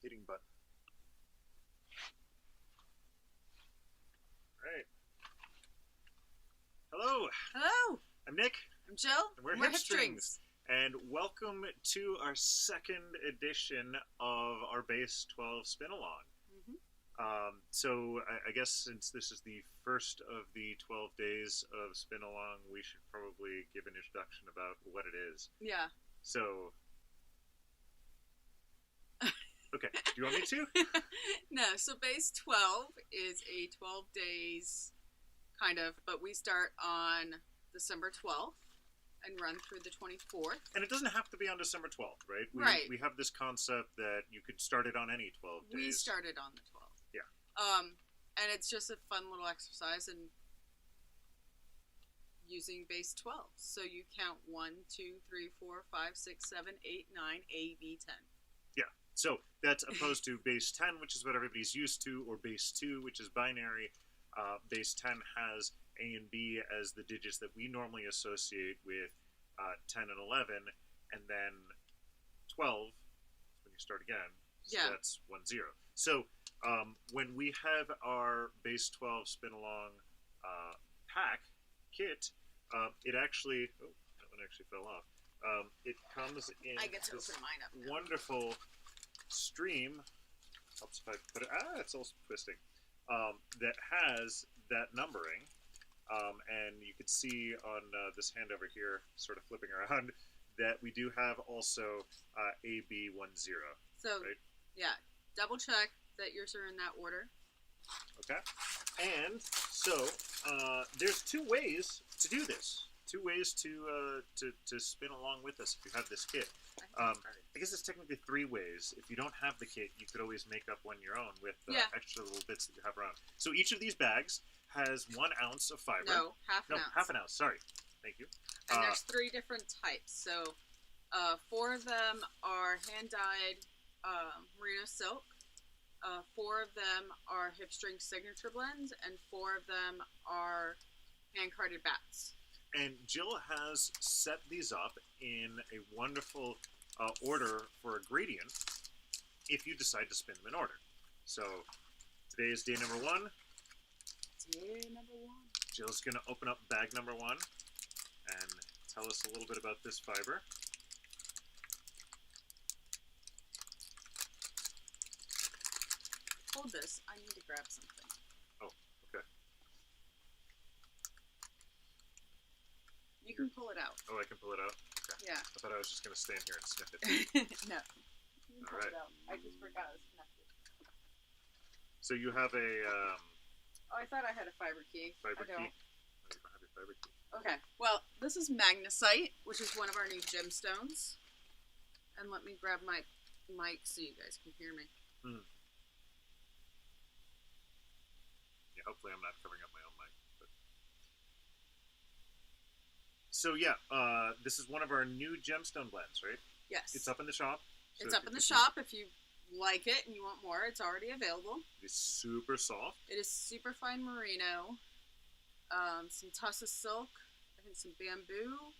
hitting button. Alright. Hello! Hello! I'm Nick. I'm Jill. And we're HipStrings. And welcome to our second edition of our Base12 spin-along. So I guess since this is the first of the 12 days of spin-along, we should probably give an introduction about what it is. Yeah. So... Okay, do you want me to? No, so Base12 is a 12 days kind of, but we start on December 12th and run through the 24th. And it doesn't have to be on December 12th, right? Right. We have this concept that you could start it on any 12 days. We started on the 12th. Yeah. And it's just a fun little exercise and using Base12. So you count 1, 2, 3, 4, 5, 6, 7, 8, 9, A, B, 10. Yeah. So that's opposed to base 10, which is what everybody's used to, or base 2, which is binary. Base 10 has A and B as the digits that we normally associate with 10 and 11, and then 12 when you start again. So yeah. That's 1, 0. So when we have our base 12 spin along pack kit, it actually that one actually fell off. It comes in I get to this open mine up now. wonderful stream. Helps if I put it. It's also twisting. That has that numbering, and you can see on this hand over here, sort of flipping around, that we do have also AB10. So right? Yeah, double check that yours are in that order. Okay, and so there's two ways to do this. Two ways to spin along with us if you have this kit. I guess it's technically 3 ways. If you don't have the kit, you could always make up one your own with extra little bits that you have around. So each of these bags has 1 ounce of fiber. No, half an ounce. Half an ounce. Sorry. Thank you. And there's 3 different types. So 4 of them are hand-dyed merino silk. 4 of them are HipStrings signature blends, and 4 of them are hand-carded bats. And Jill has set these up in a wonderful order for a gradient if you decide to spin them in order. So today is day number 1. Day number 1. Jill's going to open up bag number 1 and tell us a little bit about this fiber. Hold this. I need to grab something. Oh, okay. You can pull it out. Oh, I can pull it out? Okay. Yeah. I thought I was just going to stand here and sniff it. No. You can pull it out. I just forgot it was connected. So you have a... Oh, I thought I had a fiber key. Fiber I don't. key? Oh, you don't have your fiber key. Okay. Well, this is magnesite, which is one of our new gemstones. And let me grab my mic so you guys can hear me. Yeah, hopefully I'm not covering up my own mic. But... So yeah, this is one of our new gemstone blends, right? Yes. It's up in the shop. So it's up in the shop. If you like it and you want more, it's already available. It's super soft. It is super fine merino. Some tussa silk. I think some bamboo.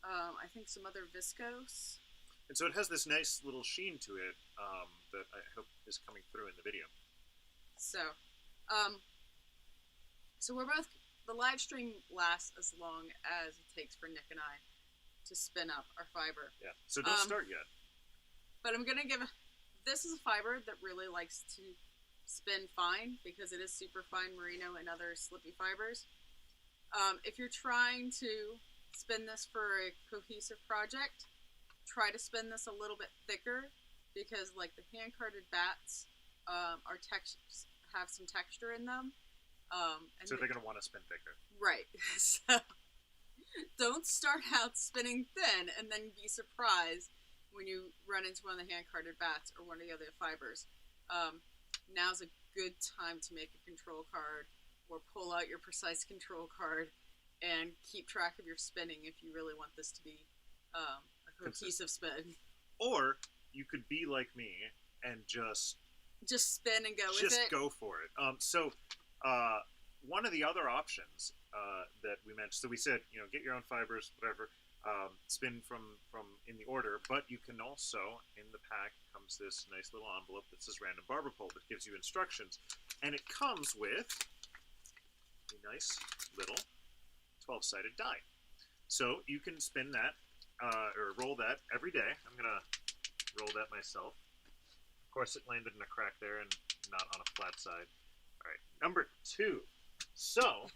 I think some other viscose. And so it has this nice little sheen to it that I hope is coming through in the video. So, so we're both, the live stream lasts as long as it takes for Nick and I to spin up our fiber. Yeah, so don't start yet. But I'm going to give, this is a fiber that really likes to spin fine because it is super fine merino and other slippy fibers. If you're trying to spin this for a cohesive project, try to spin this a little bit thicker because like the hand-carded bats have some texture in them. And so they're going to want to spin thicker. Right. So don't start out spinning thin and then be surprised when you run into one of the hand-carded bats or one of the other fibers. Now's a good time to make a control card or pull out your precise control card and keep track of your spinning if you really want this to be a cohesive spin. Or you could be like me and just spin and go with it. Just go for it. So one of the other options that we mentioned, so we said, get your own fibers, whatever. spin from in the order, but you can also, in the pack comes this nice little envelope that says random barber pole that gives you instructions, and it comes with a nice little 12-sided die. So you can spin that or roll that every day. I'm gonna roll that myself. Of course, it landed in a crack there and not on a flat side. All right, number 2. So,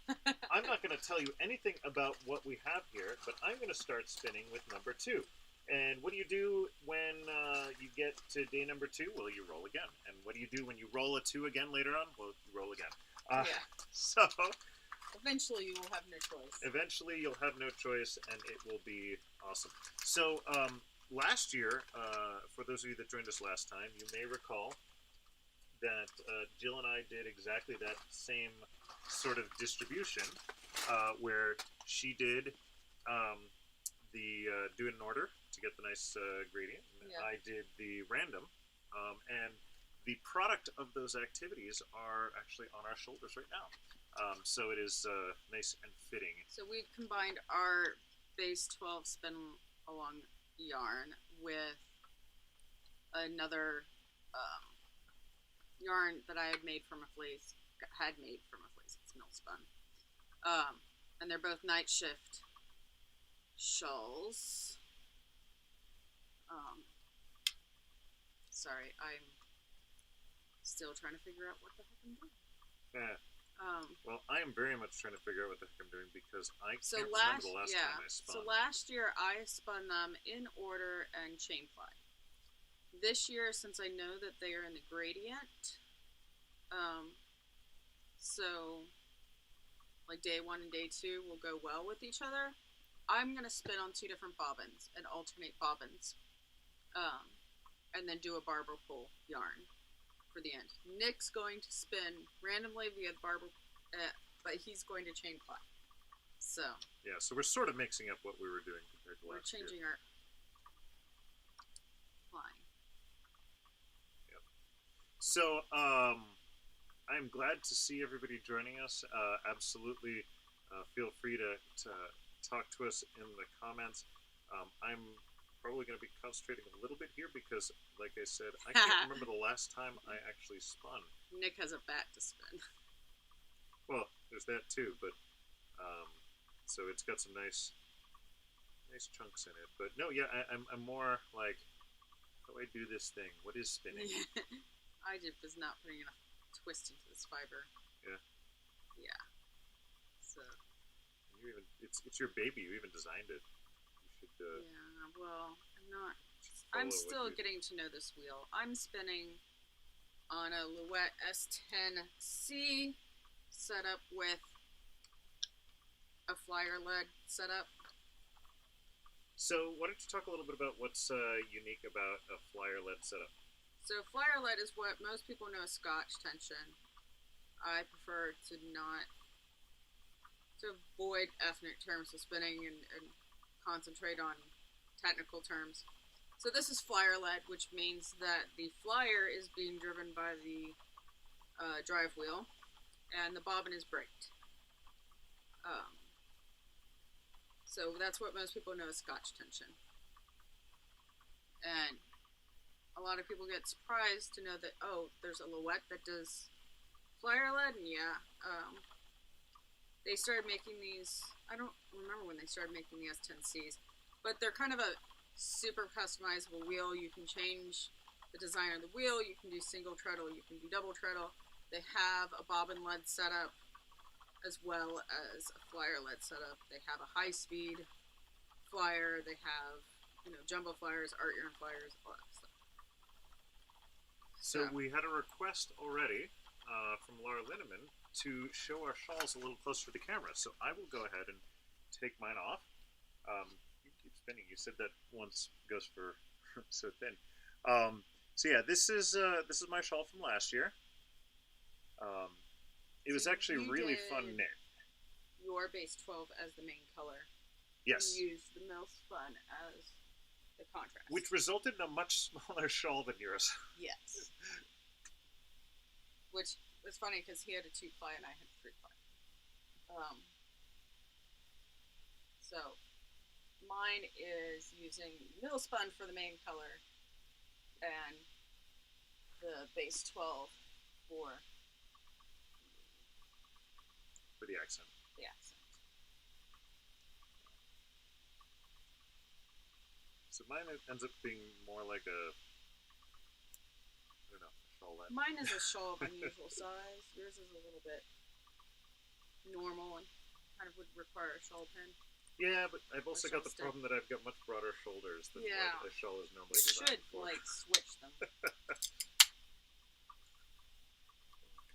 I'm not going to tell you anything about what we have here, but I'm going to start spinning with number 2. And what do you do when you get to day number 2? Well, you roll again. And what do you do when you roll a 2 again later on? Well, you roll again. Yeah. So, Eventually, you will have no choice. eventually you'll have no choice, and it will be awesome. So, last year, for those of you that joined us last time, you may recall that Jill and I did exactly that same sort of distribution, where she did the do it in order to get the nice gradient, and Yeah. I did the random, and the product of those activities are actually on our shoulders right now. So it is nice and fitting. So we've combined our base 12 spin along yarn with another yarn that I had made from a fleece. It's mill spun. And they're both night shift shawls. Sorry, I'm still trying to figure out what the heck I'm doing. Yeah. Well, I am very much trying to figure out what the heck I'm doing because I So can't last, remember the last yeah. time I spun. So last year I spun them in order and chain fly. This year, since I know that they are in the gradient, so like day 1 and day 2 will go well with each other. I'm gonna spin on 2 different bobbins and alternate bobbins, and then do a barber pole yarn for the end. Nick's going to spin randomly via barber, but he's going to chain fly. So Yeah, so we're sort of mixing up what we were doing compared to we're last year. changing our flying. So, I'm glad to see everybody joining us. Absolutely, feel free to talk to us in the comments. I'm probably going to be concentrating a little bit here because, like I said, I can't remember the last time I actually spun. Nick has a bat to spin. Well, there's that too, but so it's got some nice chunks in it. But no, yeah, I'm more like, how do I do this thing? What is spinning? I was not putting enough twist into this fiber. Yeah. Yeah. So. You even it's your baby. You even designed it. You should. Yeah. Well, I'm not. follow I'm what still you- getting to know this wheel. I'm spinning on a Louette S10C setup with a flyer lead setup. So, why don't you talk a little bit about what's unique about a flyer lead setup? So flyer lead is what most people know as Scotch tension. I prefer to avoid ethnic terms of spinning and concentrate on technical terms. So this is flyer lead, which means that the flyer is being driven by the drive wheel, and the bobbin is braked. So that's what most people know as Scotch tension. And a lot of people get surprised to know that, oh, there's a Louette that does flyer lead, and yeah, they started making these, I don't remember when they started making the S10Cs, but they're kind of a super customizable wheel. You can change the design of the wheel, you can do single treadle, you can do double treadle. They have a bobbin lead setup as well as a flyer lead setup. They have a high-speed flyer, they have, jumbo flyers, art yarn flyers, all that stuff. So we had a request already from Laura Linneman to show our shawls a little closer to the camera. So I will go ahead and take mine off. You keep spinning. You said that once goes for so thin. So yeah, this is my shawl from last year. It was actually really fun knit. Your base 12 as the main color. Yes. You used the mill spun as the contrast. Which resulted in a much smaller shawl than yours. Yes. Which was funny because he had a 2-ply and I had a 3-ply. So Mine is using mill spun for the main color and the base 12 for the accent. the accent. So mine ends up being more like a, I don't know, a shawl. Mine is a shawl of unusual size. Yours is a little bit normal and kind of would require a shawl pin. Yeah, but I've also got the stick. problem that I've got much broader shoulders than Yeah. what a shawl is normally We designed should, for. like, switch them.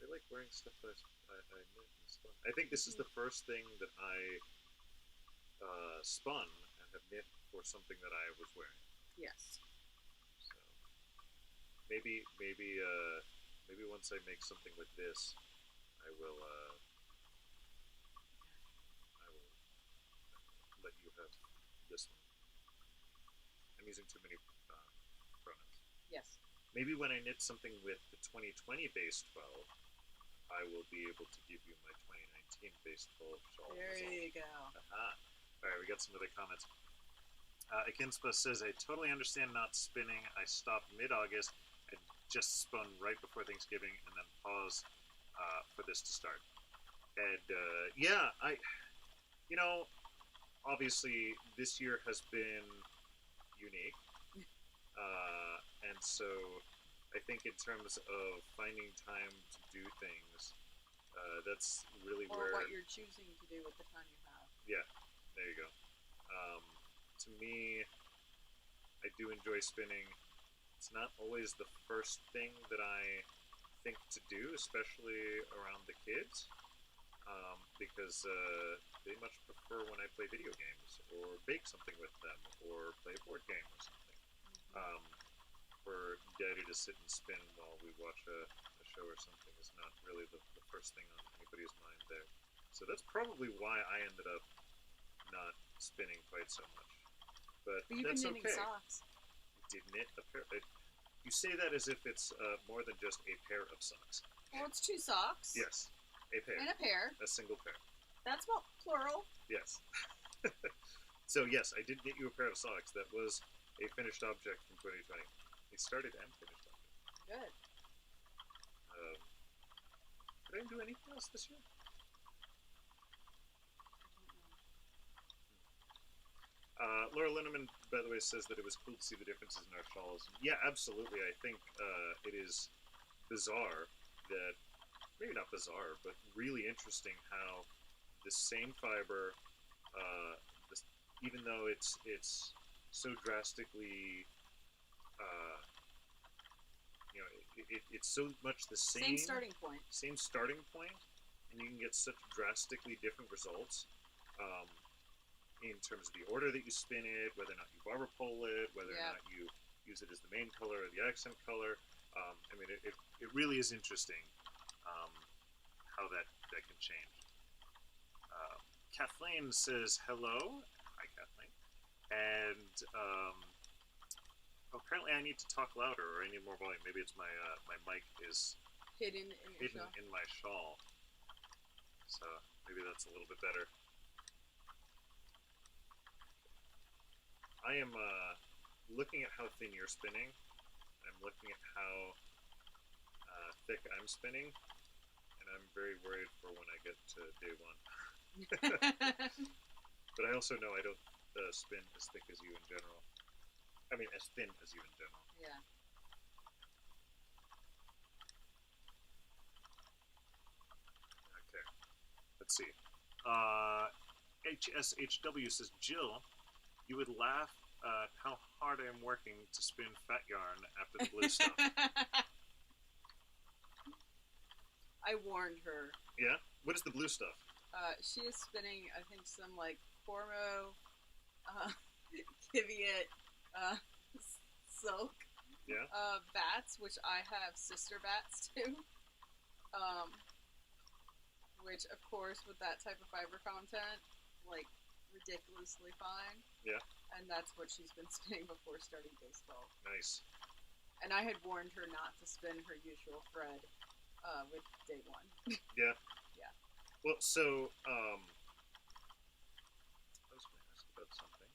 I like wearing stuff that I knit and spun. I think this is the first thing that I spun and have knit for something that I was wearing. Yes. So maybe once I make something with this, I will let you have this one. I'm using too many pronouns. Yes. Maybe when I knit something with the 2020 base 12, I will be able to give you my 2019 base 12 shawl. There you go. Aha. Alright, we got some other comments. Akinspa says, I totally understand not spinning. I stopped mid-August. I just spun right before Thanksgiving and then paused for this to start. And yeah, obviously this year has been unique. And so I think in terms of finding time to do things, that's really or where... what you're choosing to do with the time you have. Yeah, there you go. To me, I do enjoy spinning. It's not always the first thing that I think to do, especially around the kids, because they much prefer when I play video games, or bake something with them, or play a board game or something. For Daddy to sit and spin while we watch a show or something is not really the first thing on anybody's mind there. So that's probably why I ended up not spinning quite so much. But you've that's been knitting okay. socks. I did knit a pair. You say that as if it's more than just a pair of socks. Well, it's two socks. Yes, a pair. And a pair. A single pair. That's about plural. Yes. So yes, I did knit you a pair of socks. That was a finished object from 2020. A started and finished object. Good. Did I do anything else this year? Laura Linneman, by the way, says that it was cool to see the differences in our shawls. Yeah, absolutely. I think it is bizarre that, maybe not bizarre, but really interesting how the same fiber, even though it's so drastically, it's so much the Same starting point. Same starting point, and you can get such drastically different results. In terms of the order that you spin it, whether or not you barber pole it, whether or not you use it as the main color or the accent color. I mean, it really is interesting how that can change. Kathleen says hello. Hi, Kathleen. And apparently I need to talk louder, or I need more volume. Maybe it's my mic is hidden in my shawl. So maybe that's a little bit better. I am looking at how thin you're spinning. I'm looking at how thick I'm spinning, and I'm very worried for when I get to day one. But I also know I don't spin as thick as you in general. I mean, as thin as you in general. Yeah. Okay. Let's see. HSHW says, Jill, you would laugh at how hard I am working to spin fat yarn after the blue stuff. I warned her. Yeah? What is the blue stuff? She is spinning, I think, some like Cormo, Kiviot, silk. Yeah. Bats, which I have sister bats too. Which, of course, with that type of fiber content, like, ridiculously fine. Yeah. And that's what she's been spinning before starting baseball. Nice. And I had warned her not to spin her usual thread with day one. Yeah. Yeah. Well, so, I was going to ask about something.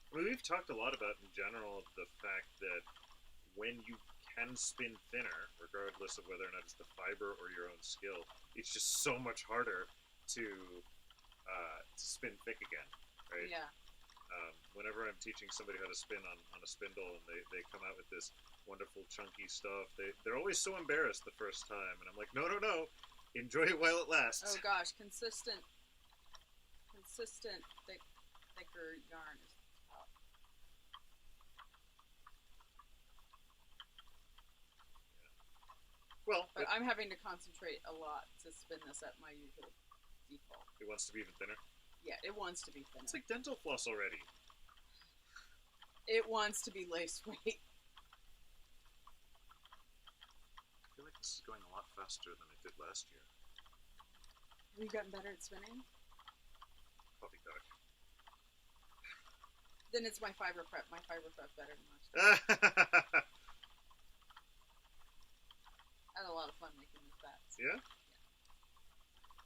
I mean, we've talked a lot about in general the fact that when you can spin thinner, regardless of whether or not it's the fiber or your own skill, it's just so much harder to spin thick again, right? Yeah. Whenever I'm teaching somebody how to spin on a spindle and they come out with this wonderful chunky stuff, they're always so embarrassed the first time, and I'm like, no, no, no, enjoy it while it lasts. Oh gosh, consistent, thicker yarn is tough. Well, But I'm having to concentrate a lot to spin this at my usual default. it wants to be even thinner. Yeah, it wants to be thinner. It's like dental floss already. It wants to be lace weight. I feel like this is going a lot faster than it did last year. Have you gotten better at spinning? Poppycock. Then it's my fiber prep. My fiber prep better than last year. I had a lot of fun making these bats. Yeah?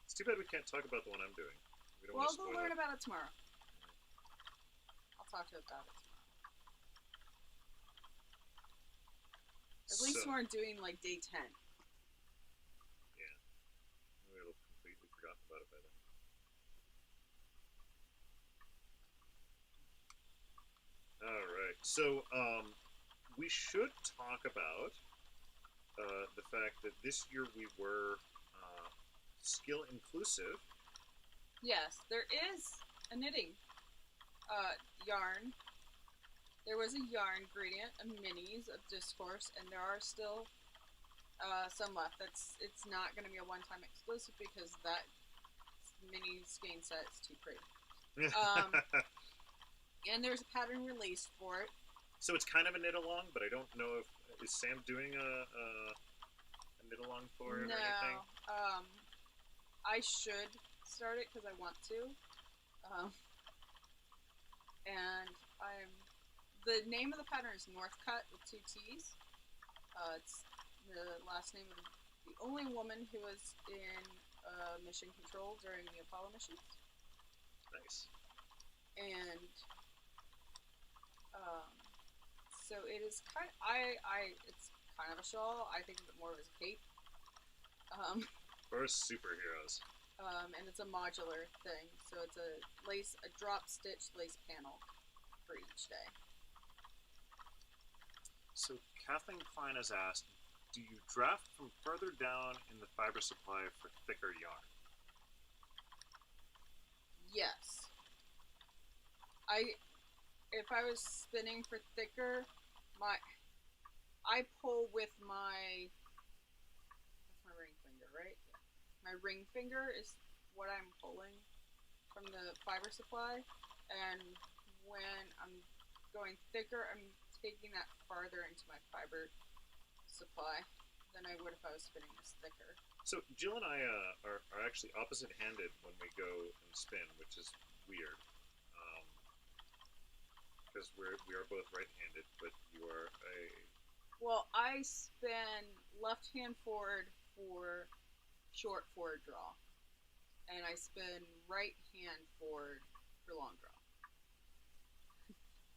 It's too bad we can't talk about the one I'm doing. We don't Well, want to we'll spoil learn it. about it tomorrow. I'll talk to you about it tomorrow. At least we aren't doing like day 10. Yeah. We'll have completely forgotten about it by then. Alright, so we should talk about the fact that this year we were skill inclusive. Yes, there is a knitting yarn. There was a yarn gradient of minis of Discourse, and there are still some left. It's not going to be a one-time exclusive because that mini skein set is too pretty. And there's a pattern released for it. So it's kind of a knit along, but I don't know if is Sam doing a knit along for it or anything. I should start it because I want to, and the name of the pattern is Northcut with 2 T's. It's the last name of the only woman who was in mission control during the Apollo missions. Nice. And so it is kind of, it's kind of a shawl. I think of it more as a cape. For superheroes. And it's a modular thing, so it's a drop stitch lace panel for each day. So Kathleen Klein has asked, do you draft from further down in the fiber supply for thicker yarn? Yes. If I was spinning for thicker, I pull with that's my ring finger, right? Yeah. My ring finger is what I'm pulling from the fiber supply, and when I'm going thicker, I'm taking that farther into my fiber supply than I would if I was spinning this thicker. So Jill and I are actually opposite-handed when we go and spin, which is weird. Because we are both right-handed, but you are a... Well, I spin left-hand forward for short forward draw, and I spin right-hand forward for long draw.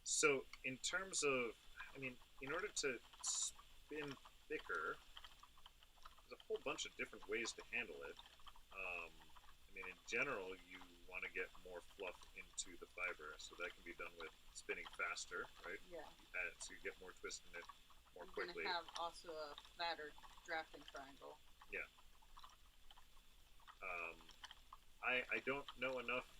So in terms of, I mean, in order to spin thicker, there's a whole bunch of different ways to handle it. I mean, in general, you want to get more fluff into the fiber, so that can be done with spinning faster, right? Yeah. So you get more twist in it more You're quickly. going to have also a fatter drafting triangle. Yeah. I don't know enough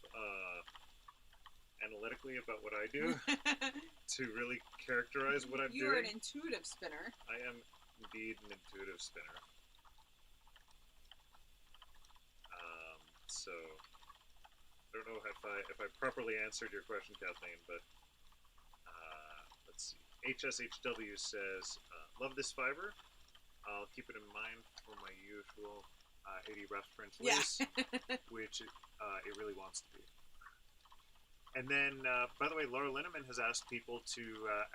analytically about what I do to really characterize what I'm You're doing. an intuitive spinner. I am indeed an intuitive spinner. So I don't know if I properly answered your question, Kathleen, but let's see. HSHW says, love this fiber. I'll keep it in mind for my usual 80 reps per inch lace, which it really wants to be. And then, by the way, Laura Linneman has asked people to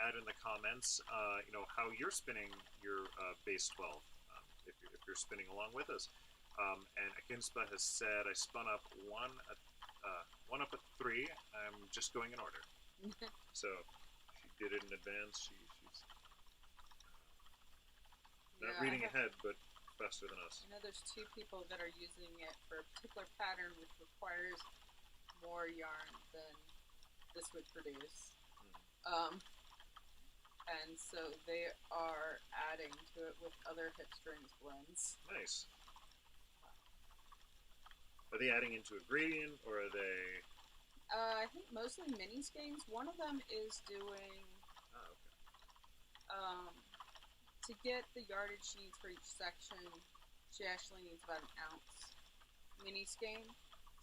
add in the comments, how you're spinning your base 12, if you're spinning along with us. And Akinspa has said, I spun up one up at 3. I'm just going in order. So she did it in advance. She's not Yeah, reading ahead, but faster than us. I know there's two people that are using it for a particular pattern which requires more yarn than this would produce. And so they are adding to it with other HipStrings blends. Nice. Are they adding into a gradient, or are they? I think mostly mini skeins. One of them is doing. Oh, okay. To get the yardage she needs for each section, she actually needs about an ounce mini skein.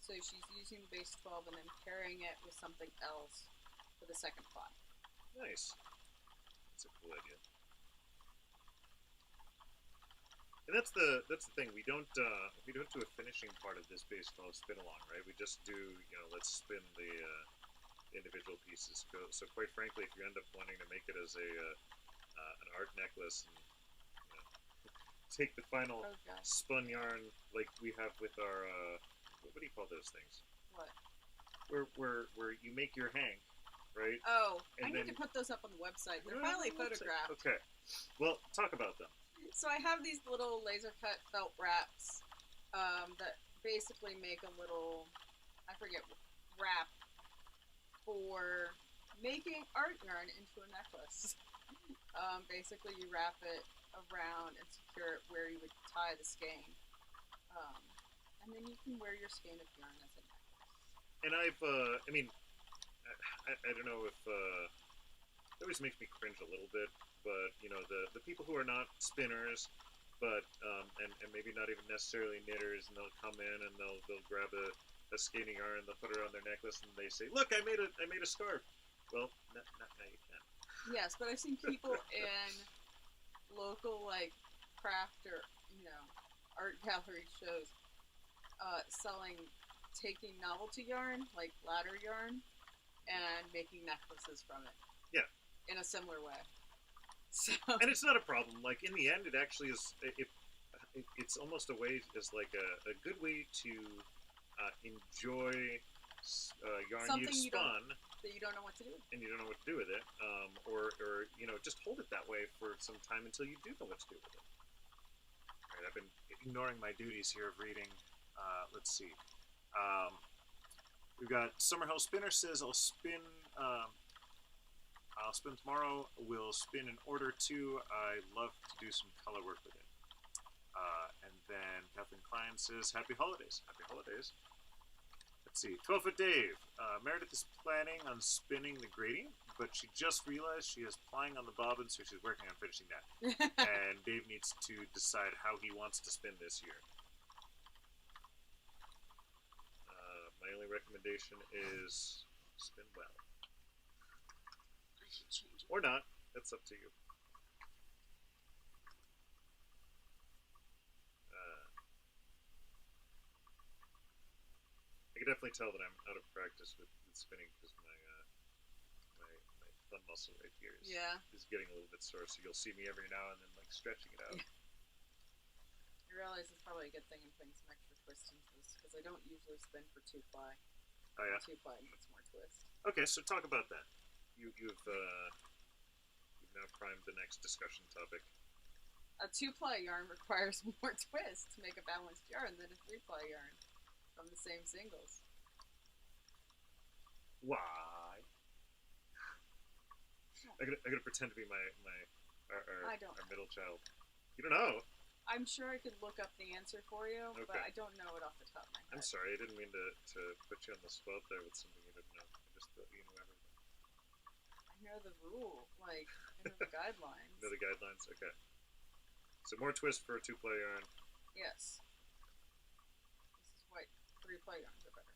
So she's using the base 12 and then pairing it with something else for the second plot. Nice. That's a cool idea. And that's the thing. We don't do a finishing part of this base 12 spin along, right? We just do, let's spin the individual pieces. So quite frankly, if you end up wanting to make it as an art necklace and take the final spun yarn like we have with our what do you call those things? What? Where you make your hank, right? Oh, and I need to put those up on the website. They're finally photographed. Okay. Well, talk about them. So I have these little laser cut felt wraps that basically make a little, I forget, wrap for making art yarn into a necklace. Basically, you wrap it around and secure it where you would tie the skein. And then you can wear your skein of yarn as a necklace. And I don't know if it always makes me cringe a little bit, but the people who are not spinners, but and maybe not even necessarily knitters, and they'll come in and they'll grab a skein of yarn and they'll put it on their necklace and they say, "Look, I made a scarf." Well, not now you can. Yes, but I've seen people in local craft or art gallery shows taking novelty yarn like ladder yarn and making necklaces from it. Yeah. In a similar way. So. And it's not a problem. Like in the end, it actually is. It's almost a way. It's like a good way to enjoy yarn something you've spun that you don't know what to do with. And you don't know what to do with it, or just hold it that way for some time until you do know what to do with it. All right, I've been ignoring my duties here of reading. Let's see. We've got Summerhill Spinner says, I'll spin tomorrow. We'll spin an order too. I love to do some color work with it. And then Kathleen Klein says, Happy holidays. Happy holidays. Let's see. 12-Foot Dave. Meredith is planning on spinning the gradient, but she just realized she is plying on the bobbin, so she's working on finishing that. And Dave needs to decide how he wants to spin this year. My only recommendation is spin well. I should change it. Or not. That's up to you. I can definitely tell that I'm out of practice with spinning because my thumb muscle right here is getting a little bit sore. So you'll see me every now and then stretching it out. I realize it's probably a good thing I'm putting some extra twist into this because I don't usually spin for 2-ply. Oh yeah. 2-ply needs more twist. Okay, so talk about that. You've now primed the next discussion topic. A 2-ply yarn requires more twist to make a balanced yarn than a 3-ply yarn from the same singles. Why? I gotta pretend to be our middle child. You don't know. I'm sure I could look up the answer for you, but I don't know it off the top of my head. I'm sorry, I didn't mean to put you on the spot there with something you didn't know. I just thought you knew everything. I know the rule, I know the guidelines. You know the guidelines? Okay. So more twist for a 2-ply yarn. Yes. This is why 3-ply yarns are better.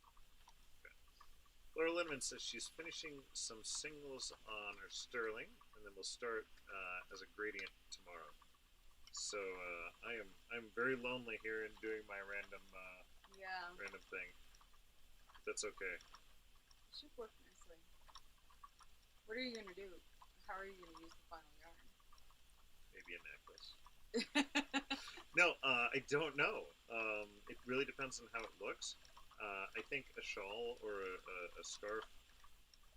Okay. Laura Lindemann says she's finishing some singles on her sterling, and then we'll start as a gradient tomorrow. So I'm very lonely here and doing my random thing. That's okay. It should work nicely. What are you gonna do? How are you gonna use the final yarn? Maybe a necklace. No, I don't know. It really depends on how it looks. I think a shawl or a scarf.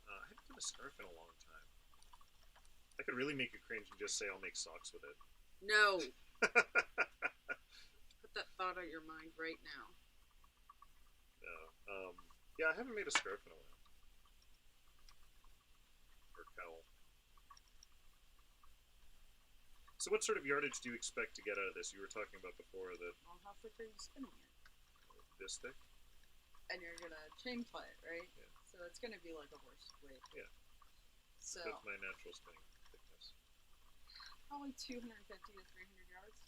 I have to had a scarf in a long time. I could really make it cringe and just say I'll make socks with it. No. Put that thought out of your mind right now. No. Yeah, I haven't made a scarf in a while. Or cowl. So what sort of yardage do you expect to get out of this? You were talking about before that Well, how thick are you spinning it? this thick? And you're gonna chain ply it, right? Yeah. So it's gonna be like a horse weight. Yeah. So That's my natural spinning thickness. probably 250 to 300 yards.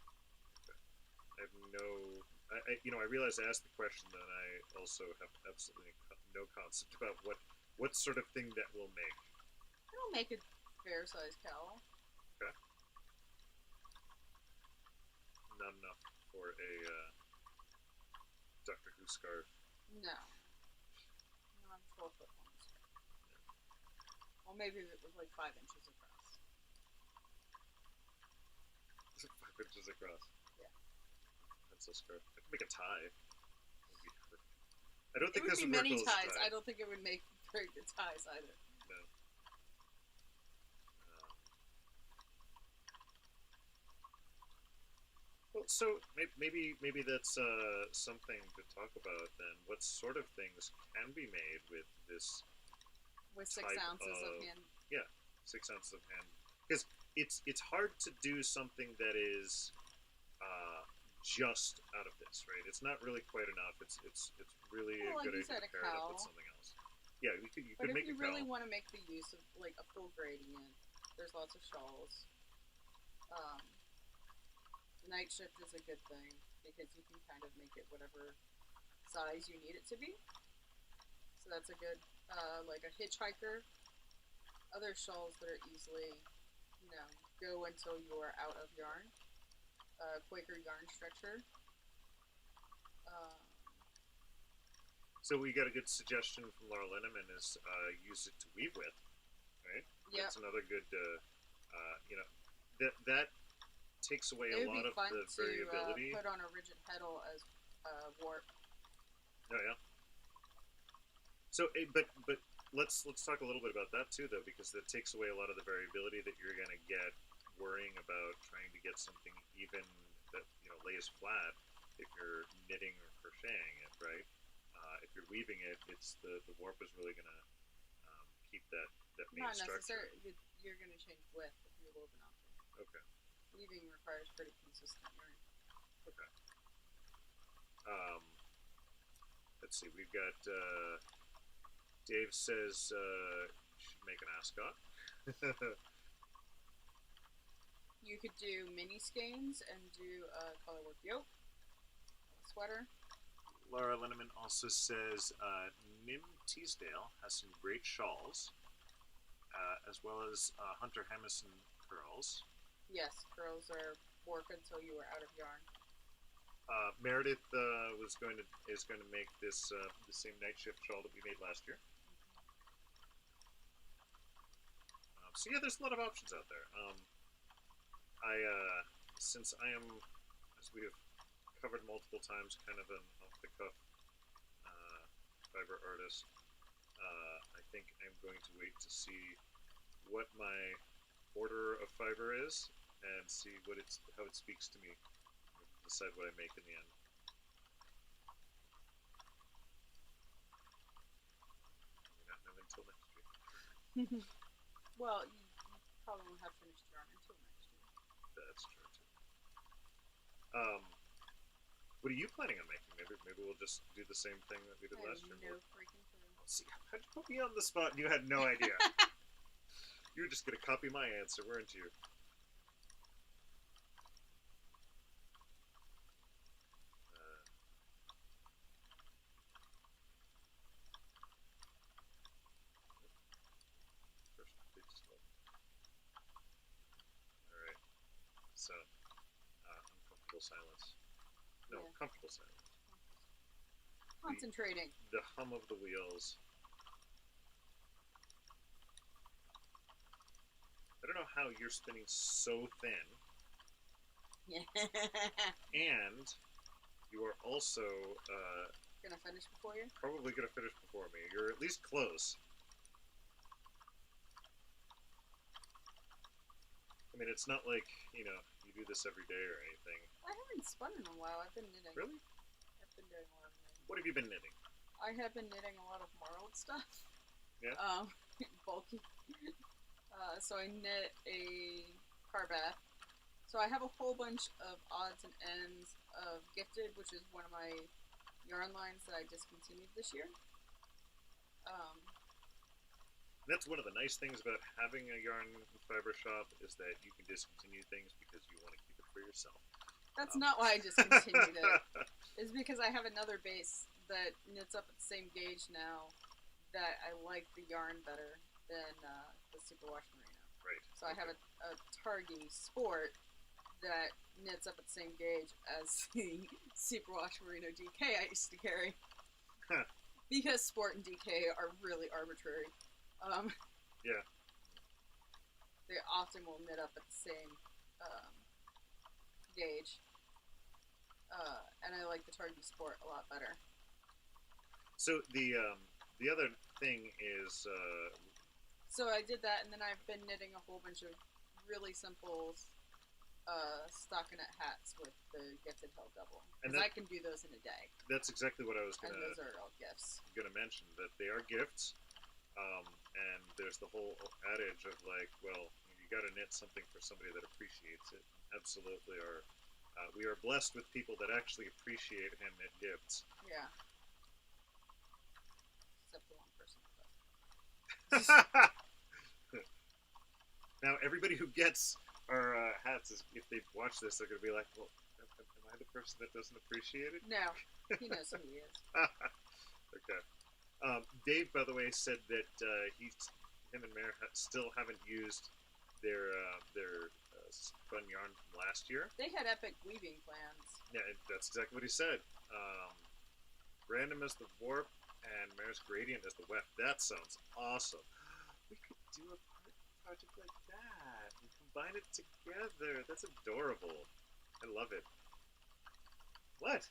I have no... I realize I asked the question that I also have absolutely no concept about what sort of thing that will make. It'll make a fair-sized cowl. Okay. Not enough for a Doctor Who scarf. No. Not 12-foot long. Well, maybe if it was like 5 inches across. Is it 5 inches across? Yeah. That's a scarf. I could make a tie. I don't think It would this be would work many well as a ties. tie. I don't think it would make very good ties either. No. Well, so maybe that's something to talk about then. What sort of things can be made with this With 6 type ounces of hand. 6 ounces of hand? Because it's hard to do something that is just out of this, right? It's not really quite enough. It's really Well, a like good you idea said, to a pair it up cowl. with something else. Yeah, you could But if make you a really cowl. want to make the use of like a full gradient, there's lots of shawls. Night shift is a good thing because you can kind of make it whatever size you need it to be. So that's a good, like a hitchhiker. Other shawls that are easily, go until you are out of yarn. Quaker yarn stretcher. So we got a good suggestion from Laura Linneman is use it to weave with, right? Yep. That's another good, that takes away It a would lot be of fun the variability. to put on a rigid heddle as warp. Oh yeah. So, but let's talk a little bit about that too, though, because that takes away a lot of the variability that you're going to get worrying about trying to get something even that lays flat if you're knitting or crocheting it, right? If you're weaving it, it's the warp is really going to keep that main Not structure. necessarily. You're going to change width if you're woven off. Okay. Weaving requires pretty consistent yarn. Okay. Let's see. We've got Dave says should make an ascot. You could do mini skeins and do a colorwork yoke, a sweater. Laura Linneman also says Nim Teasdale has some great shawls, as well as Hunter Hemison curls. Yes, curls are work until you are out of yarn. Meredith is going to make this the same night shift shawl that we made last year. So yeah, there's a lot of options out there. Since I am, as we have covered multiple times, kind of an off-the-cuff fiber artist, I think I'm going to wait to see what my order of fiber is and see how it speaks to me. Decide what I make in the end. Maybe not know until next year. Well, you probably won't have finished yarn until next year. That's true too. What are you planning on making? Maybe we'll just do the same thing that we did last year. No freaking clue. See, how'd you put me on the spot and you had no idea? You were just gonna copy my answer, weren't you? Alright. So, uncomfortable silence. No, Yeah. comfortable silence. Concentrating. The hum of the wheels. I don't know how you're spinning so thin, Yeah. and you are also Gonna finish before you? probably going to finish before me. You're at least close. I mean, it's not like, you do this every day or anything. I haven't spun in a while. I've been knitting. Really? I've been doing a lot of knitting. What have you been knitting? I have been knitting a lot of marled stuff. Yeah? Bulky. So I knit a car bath. So I have a whole bunch of odds and ends of Gifted, which is one of my yarn lines that I discontinued this year. That's one of the nice things about having a yarn and fiber shop is that you can discontinue things because you want to keep it for yourself. That's not why I discontinued it. It's because I have another base that knits up at the same gauge now that I like the yarn better than the Superwash Merino. Right. So I have a Targhee Sport that knits up at the same gauge as the Superwash Merino DK I used to carry. Huh. Because Sport and DK are really arbitrary. Yeah. They often will knit up at the same gauge. And I like the Targhee Sport a lot better. So the other thing is... So I did that, and then I've been knitting a whole bunch of really simple stockinette hats with the Gifted Held Double. Because I can do those in a day. That's exactly what I was And those are all gifts. Gonna mention, that they are gifts. And there's the whole adage of like, well, you gotta knit something for somebody that appreciates it. Absolutely we are blessed with people that actually appreciate hand knit gifts. Yeah. Except the one person who does. Now, everybody who gets our hats, if they watch this, they're gonna be like, well, am I the person that doesn't appreciate it? No, he knows who he is. Okay. Dave, by the way, said that him and Mare still haven't used their spun yarn from last year. They had epic weaving plans. Yeah, that's exactly what he said. Random as the warp and Mare's gradient as the weft. That sounds awesome. We could do a project like that and combine it together. That's adorable. I love it. What?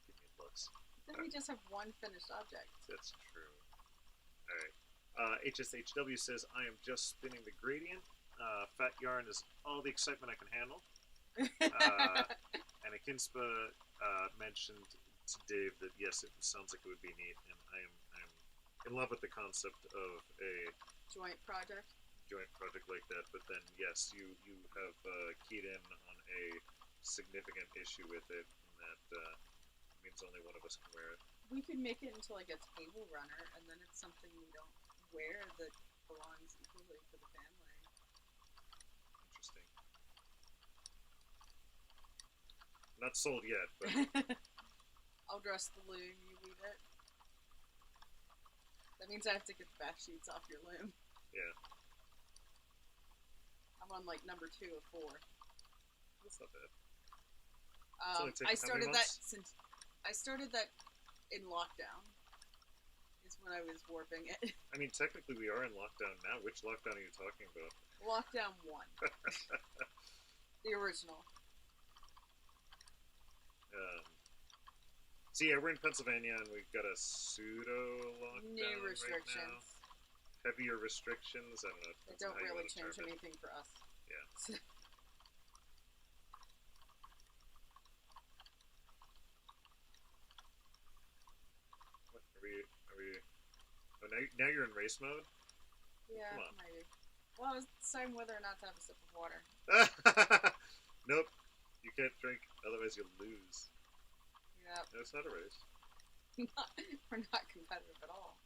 Give me looks. Then we just have one finished object. That's true. Alright. HSHW says, I am just spinning the gradient. Fat yarn is all the excitement I can handle. And Akinspa mentioned to Dave that yes, it sounds like it would be neat, and I'm in love with the concept of a joint project like that. But then yes, you have keyed in on a significant issue with it, and that means only one of us can wear it. We could make it into like a table runner, and then it's something we don't wear that belongs equally to the family. Interesting. Not sold yet, but I'll dress the loom, you weave it. That means I have to get the back sheets off your loom. Yeah. I'm on like number 2 of 4. That's not bad. I started that in lockdown. Is when I was warping it. I mean, technically we are in lockdown now. Which lockdown are you talking about? Lockdown 1. The original. So yeah, we're in Pennsylvania and we've got a pseudo lockdown. New restrictions. Right now. Heavier restrictions. I don't know. They don't really change anything for us. Yeah. What are we? Oh, now you're in race mode. Yeah, maybe. Well, I was deciding whether or not to have a sip of water. Nope, you can't drink, otherwise you'll lose. Yep. No, it's not a race. We're not competitive at all.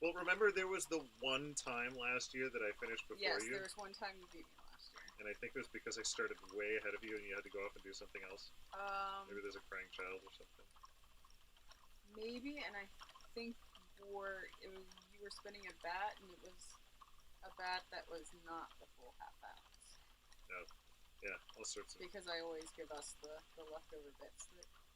Well, remember there was the one time last year that I finished before you? Yes, there was one time you beat me last year. And I think it was because I started way ahead of you and you had to go off and do something else. Maybe there's a crying child or something. Maybe, and I think you were spinning a bat, and it was a bat that was not the full half ounce. No. Yeah, all sorts of... Because I always give us the leftover bits.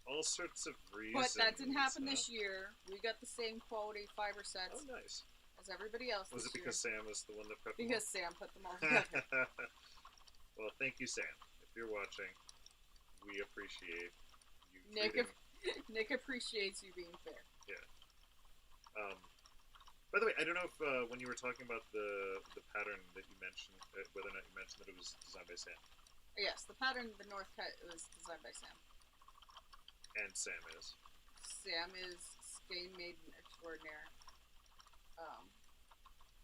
All sorts of reasons. But that didn't happen this year. We got the same quality fiber sets nice. As everybody else Was it because Sam was the one that put them Because Sam put them all together. Well, thank you, Sam. If you're watching, we appreciate you Nick appreciates you being fair. Yeah. By the way, I don't know if when you were talking about the pattern that you mentioned, whether or not you mentioned that it was designed by Sam. Yes, the pattern, the North Cut, was designed by Sam. And Sam is. Sam is Skein Maiden extraordinaire.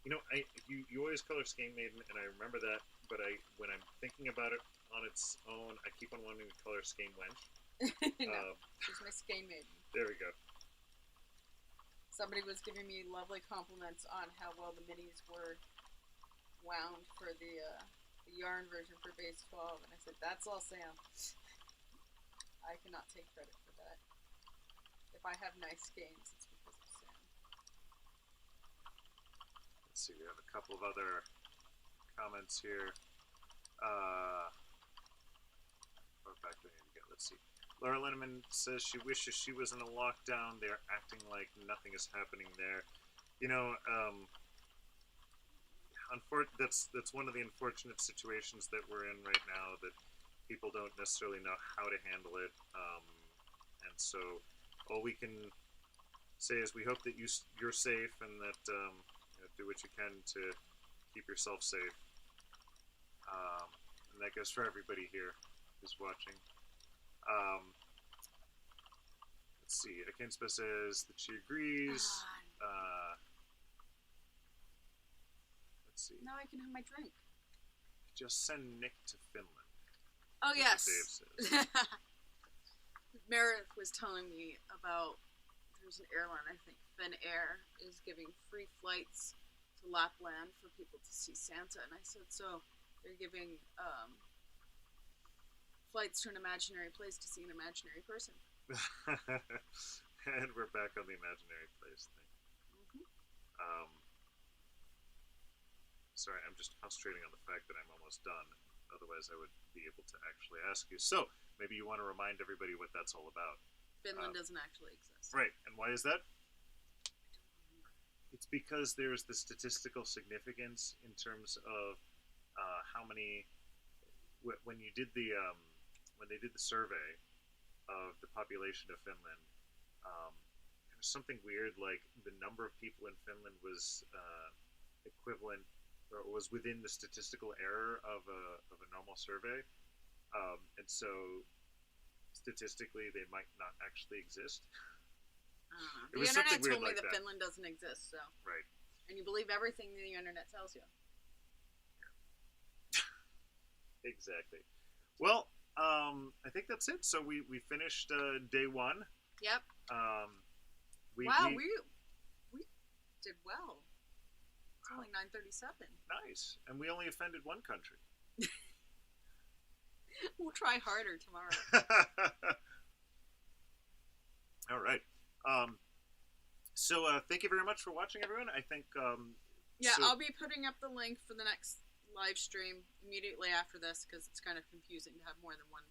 You know, you always call her Skein Maiden, and I remember that. But when I'm thinking about it on its own, I keep on wanting to call her Skein Wench. No, she's my Skein Maiden. There we go. Somebody was giving me lovely compliments on how well the minis were wound for the yarn version for Base12, and I said, that's all Sam. I cannot take credit for that. If I have nice skeins, it's because of Sam. Let's see, we have a couple of other comments here. What back do I need to get? Let's see. Laura Linneman says she wishes she was in a lockdown. They're acting like nothing is happening there. You know, that's one of the unfortunate situations that we're in right now, that people don't necessarily know how to handle it. And so all we can say is we hope that you're safe, and that you know, do what you can to keep yourself safe. And that goes for everybody here who's watching. Let's see. Akinspa says that she agrees. Let's see. Now I can have my drink. Just send Nik to Finland. Oh, yes. Dave says. Meredith was telling me about, there's an airline, I think, Finnair, is giving free flights to Lapland for people to see Santa. And I said, so they're giving flights to an imaginary place to see an imaginary person. And we're back on the imaginary place thing. Mm-hmm. Sorry, I'm just concentrating on the fact that I'm almost done. Otherwise, I would be able to actually ask you. So, maybe you want to remind everybody what that's all about. Finland doesn't actually exist. Right, and why is that? It's because there's the statistical significance in terms of how many. When you did when they did the survey of the population of Finland, there was something weird, like the number of people in Finland was equivalent, or was within the statistical error of a normal survey, and so statistically they might not actually exist. The internet told me that Finland doesn't exist, so right. And you believe everything the internet tells you. Exactly. Well, I think that's it. So we finished day one. Yep. We did well. It's only 9:37. Nice, and we only offended one country. We'll try harder tomorrow. All right. So thank you very much for watching, everyone. I think. I'll be putting up the link for the next live stream immediately after this, because it's kind of confusing to have more than one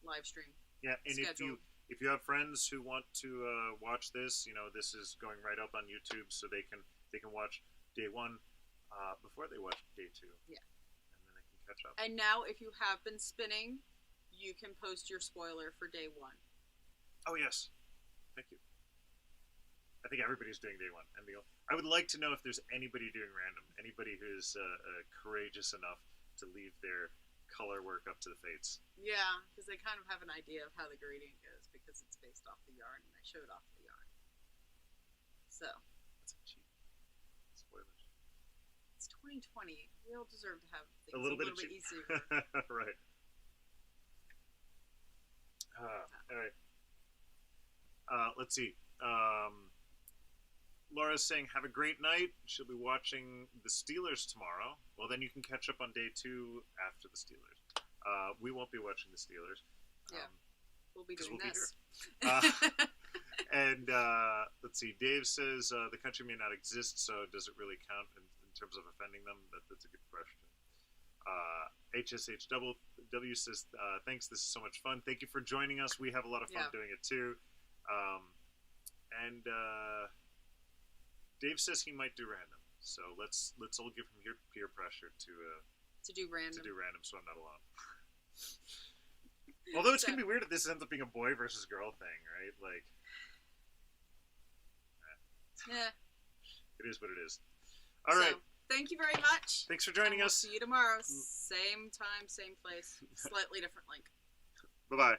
live stream. Yeah, and scheduled. if you have friends who want to watch this, you know, this is going right up on YouTube, so they can watch day one before they watch day two. Yeah, and then they can catch up. And now, if you have been spinning, you can post your spoiler for day one. Oh yes, thank you. I think everybody's doing day one, and I would like to know if there's anybody doing random, anybody who's courageous enough to leave their color work up to the fates. Yeah, because they kind of have an idea of how the gradient goes, because it's based off the yarn, and I showed off the yarn. So. That's a cheat. Spoilers. It's 2020. We all deserve to have things a little bit easier. Right. All right. Let's see. Laura's saying, have a great night. She'll be watching the Steelers tomorrow. Well, then you can catch up on day two after the Steelers. We won't be watching the Steelers. Yeah. We'll be doing this. And let's see. Dave says, the country may not exist, so does it really count in terms of offending them? That's a good question. HSHW says, thanks. This is so much fun. Thank you for joining us. We have a lot of fun doing it, too. And Dave says he might do random, so let's all give him peer pressure to do random. So I'm not alone. Although it's gonna be weird if this ends up being a boy versus girl thing, right? Like, yeah. It is what it is. All right. Thank you very much. Thanks for joining us. See you tomorrow. Same time, same place. Slightly different link. Bye-bye.